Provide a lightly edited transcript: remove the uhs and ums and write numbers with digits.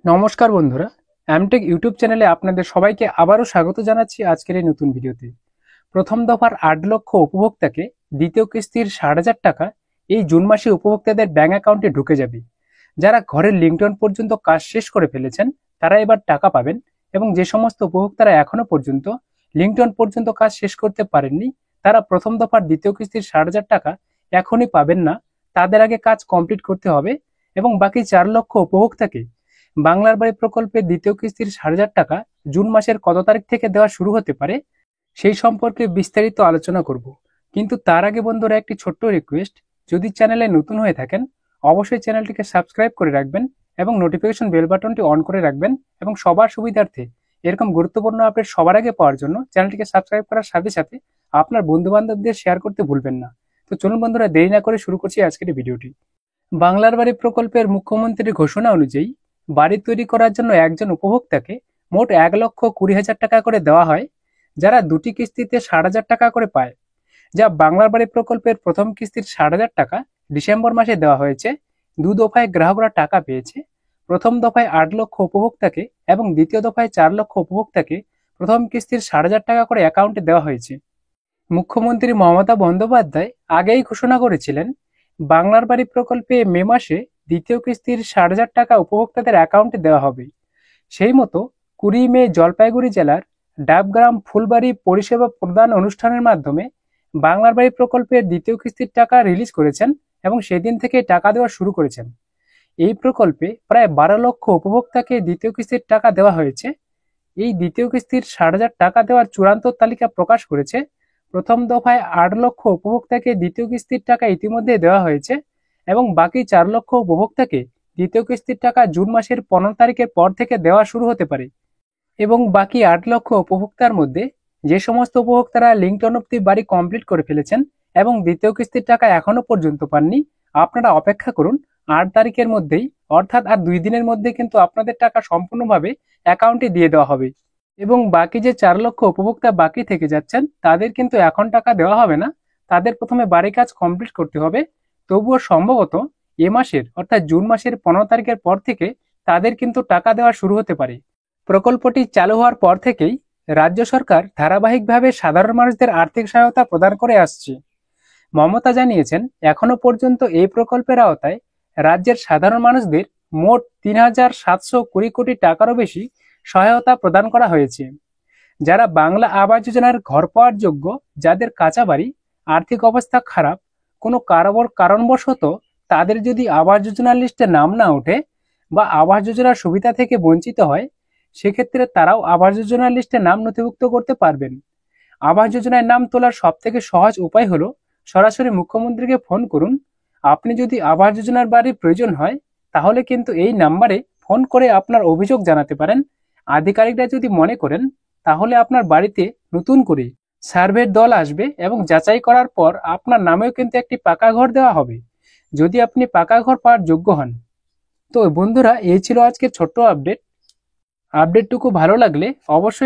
নমস্কার বন্ধুরা, Amtech YouTube চ্যানেলে আপনাদের সবাইকে আবারও স্বাগত জানাচ্ছি আজকের এই নতুন ভিডিওতে। প্রথম দফার ৮ লক্ষ উপভোক্তাকে দ্বিতীয় কিস্তির ৬০,০০০ টাকা এই জুন মাসে উপভোক্তাদের ব্যাংক অ্যাকাউন্টে ঢুকে যাবে। যারা ঘরের লিঙ্কটন পর্যন্ত কাজ শেষ করে ফেলেছেন তারা এবার টাকা পাবেন, এবং যে সমস্ত উপভোক্তারা এখনো পর্যন্ত লিঙ্কটন পর্যন্ত কাজ শেষ করতে পারেননি তারা প্রথম দফার দ্বিতীয় কিস্তির ৬০,০০০ টাকা এখনই পাবেন না। তাদের আগে কাজ কমপ্লিট করতে হবে, এবং বাকি ৪ লক্ষ উপভোক্তাকে বাংলার বাড়ি প্রকল্পের দ্বিতীয় কিস্তির ৬০,০০০ টাকা জুন মাসের কত তারিখ থেকে দেওয়া শুরু হতে পারে সেই সম্পর্কে বিস্তারিত আলোচনা করব। কিন্তু তার আগে বন্ধুরা একটি ছোট্ট রিকোয়েস্ট, যদি চ্যানেলে নতুন হয়ে থাকেন অবশ্যই চ্যানেলটিকে সাবস্ক্রাইব করে রাখবেন এবং নোটিফিকেশন বেল বাটনটি অন করে রাখবেন, এবং সবার সুবিধার্থে এরকম গুরুত্বপূর্ণ আপডেট সবার আগে পাওয়ার জন্য চ্যানেলটিকে সাবস্ক্রাইব করার সাথে সাথে আপনার বন্ধু বান্ধবদের শেয়ার করতে ভুলবেন না। তো চলুন বন্ধুরা, দেরি না করে শুরু করছি আজকের এই ভিডিওটি। বাংলার বাড়ি প্রকল্পের মুখ্যমন্ত্রীর ঘোষণা অনুযায়ী বাড়ি তৈরি করার জন্য একজন উপভোক্তাকে মোট ১,২০,০০০ টাকা করে দেওয়া হয়, যারা দুটি কিস্তিতে ৬০,০০০ টাকা করে পায়। যা বাংলার বাড়ি প্রকল্পের প্রথম কিস্তির ৬০,০০০ টাকা ডিসেম্বর মাসে দেওয়া হয়েছে। দু দফায় গ্রাহকরা টাকা পেয়েছে। প্রথম দফায় ৮ লক্ষ উপভোক্তাকে এবং দ্বিতীয় দফায় ৪ লক্ষ উপভোক্তাকে প্রথম কিস্তির ৬০,০০০ টাকা করে অ্যাকাউন্টে দেওয়া হয়েছে। মুখ্যমন্ত্রী মমতা বন্দ্যোপাধ্যায় আগেই ঘোষণা করেছিলেন বাংলার বাড়ি প্রকল্পে মে মাসে দ্বিতীয় কিস্তির ৬০,০০০ টাকা উপভোক্তাদের অ্যাকাউন্টে দেওয়া হবে। সেই মতো ২০ মে জলপাইগুড়ি জেলার ডাবগ্রাম ফুলবাড়ি পরিষেবা প্রদান অনুষ্ঠানের মাধ্যমে বাংলার বাড়ি প্রকল্পের দ্বিতীয় কিস্তির টাকা রিলিজ করেছেন, এবং সেদিন থেকে টাকা দেওয়া শুরু করেছেন। এই প্রকল্পে প্রায় ১২ লক্ষ উপভোক্তাকে দ্বিতীয় কিস্তির টাকা দেওয়া হয়েছে। এই দ্বিতীয় কিস্তির ৬০,০০০ টাকা দেওয়ার চূড়ান্ত তালিকা প্রকাশ করেছে। প্রথম দফায় ৮ লক্ষ উপভোক্তাকে দ্বিতীয় কিস্তির টাকা ইতিমধ্যে দেওয়া হয়েছে, এবং বাকি ৪ লক্ষ উপভোক্তাকে দ্বিতীয় কিস্তির টাকা জুন মাসের ১৫ তারিখের পর থেকে দেওয়া শুরু হতে পারে। এবং বাকি ৮ লক্ষ উপভোক্তার মধ্যে যে সমস্ত উপভোক্তারা লিঙ্কটন অব্দি বাড়ি কমপ্লিট করে ফেলেছেন এবং দ্বিতীয় কিস্তির টাকা এখনো পর্যন্ত পাননি, আপনারা অপেক্ষা করুন। ৮ তারিখের মধ্যেই, অর্থাৎ আর ২ দিনের মধ্যে কিন্তু আপনাদের টাকা সম্পূর্ণভাবে অ্যাকাউন্টে দিয়ে দেওয়া হবে। এবং বাকি যে ৪ লক্ষ উপভোক্তা বাকি থেকে যাচ্ছেন তাদের কিন্তু এখন টাকা দেওয়া হবে না। তাদের প্রথমে বাড়ি কাজ কমপ্লিট করতে হবে। তবুও সম্ভবত এ মাসের অর্থাৎ জুন মাসের ১৫ তারিখের পর থেকে তাদের কিন্তু টাকা দেওয়া শুরু হতে পারে। প্রকল্পটি চালু হওয়ার পর থেকেই রাজ্য সরকার ধারাবাহিকভাবে সাধারণ মানুষদের আর্থিক সহায়তা প্রদান করে আসছে। মমতা জানিয়েছেন, এখনো পর্যন্ত এই প্রকল্পের আওতায় রাজ্যের সাধারণ মানুষদের মোট ৩,৭২০ কোটি টাকারও বেশি সহায়তা প্রদান করা হয়েছে। যারা বাংলা আবাস যোজনার ঘর পাওয়ার যোগ্য, যাদের কাঁচা বাড়ি, আর্থিক অবস্থা খারাপ, কোনো কারণবশত তাদের যদি আবাস যোজনার লিস্টে নাম না ওঠে বা আবাস যোজনার সুবিধা থেকে বঞ্চিত হয়, সেক্ষেত্রে তারাও আবাস যোজনার লিস্টে নাম নথিভুক্ত করতে পারবেন। আবাস যোজনায় নাম তোলার সবথেকে সহজ উপায় হলো সরাসরি মুখ্যমন্ত্রীকে ফোন করুন। আপনি যদি আবাস যোজনার বাড়ির প্রয়োজন হয় তাহলে কিন্তু এই নাম্বারে ফোন করে আপনার অভিযোগ জানাতে পারেন। আধিকারিকরা যদি মনে করেন তাহলে আপনার বাড়িতে নতুন করে সার্ভের দল আসবে এবং যাচাই করার পর আপনার নামেও কিন্তু একটি পাকা ঘর দেওয়া হবে, যদি আপনি পাকা ঘর পাওয়ার যোগ্য হন। তো বন্ধুরা, এই ছিল আজকের ছোট্ট আপডেটটুকু ভালো লাগলে অবশ্যই